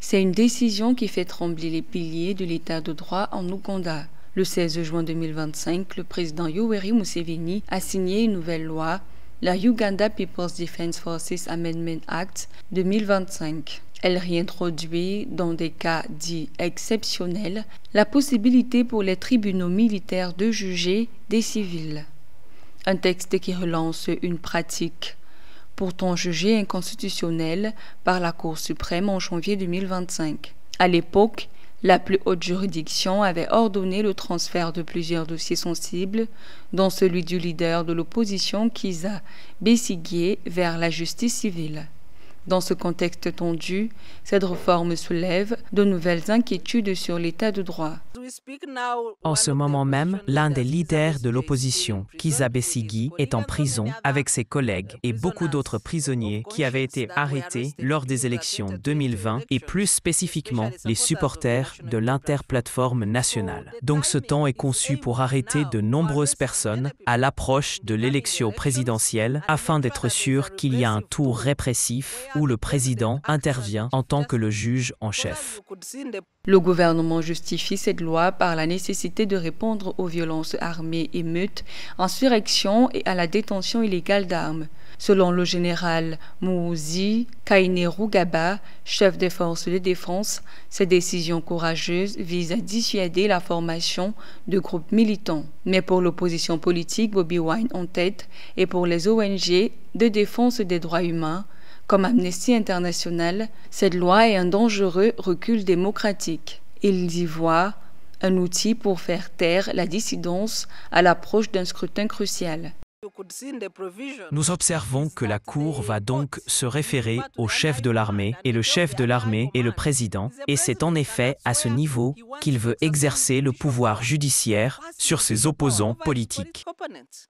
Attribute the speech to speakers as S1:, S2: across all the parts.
S1: C'est une décision qui fait trembler les piliers de l'état de droit en Ouganda. Le 16 juin 2025, le président Yoweri Museveni a signé une nouvelle loi, la Uganda People's Defence Forces Amendment Act 2025. Elle réintroduit, dans des cas dits exceptionnels, la possibilité pour les tribunaux militaires de juger des civils. Un texte qui relance une pratique pourtant jugée inconstitutionnelle par la Cour suprême en janvier 2025. À l'époque, la plus haute juridiction avait ordonné le transfert de plusieurs dossiers sensibles, dont celui du leader de l'opposition Kizza Besigye, vers la justice civile. Dans ce contexte tendu, cette réforme soulève de nouvelles inquiétudes sur l'état de droit.
S2: En ce moment même, l'un des leaders de l'opposition, Kizza Besigye, est en prison avec ses collègues et beaucoup d'autres prisonniers qui avaient été arrêtés lors des élections 2020 et plus spécifiquement les supporters de l'interplateforme nationale. Donc ce temps est conçu pour arrêter de nombreuses personnes à l'approche de l'élection présidentielle afin d'être sûr qu'il y a un tour répressif où le président intervient en tant que le juge en chef.
S1: Le gouvernement justifie cette loi par la nécessité de répondre aux violences armées, émeutes, insurrections et à la détention illégale d'armes. Selon le général Muhoozi Kainerugaba, chef des forces de défense, ces décisions courageuses visent à dissuader la formation de groupes militants. Mais pour l'opposition politique, Bobi Wine en tête, et pour les ONG de défense des droits humains, comme Amnesty International, cette loi est un dangereux recul démocratique. Ils y voient un outil pour faire taire la dissidence à l'approche d'un scrutin crucial.
S2: Nous observons que la Cour va donc se référer au chef de l'armée, et le chef de l'armée est le président, et c'est en effet à ce niveau qu'il veut exercer le pouvoir judiciaire sur ses opposants politiques.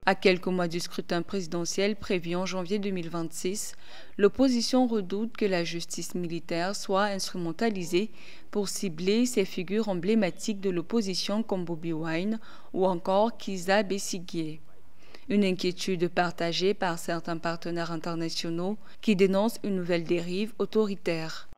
S1: À quelques mois du scrutin présidentiel prévu en janvier 2026, l'opposition redoute que la justice militaire soit instrumentalisée pour cibler ces figures emblématiques de l'opposition comme Bobi Wine ou encore Kizza Besigye. Une inquiétude partagée par certains partenaires internationaux qui dénoncent une nouvelle dérive autoritaire.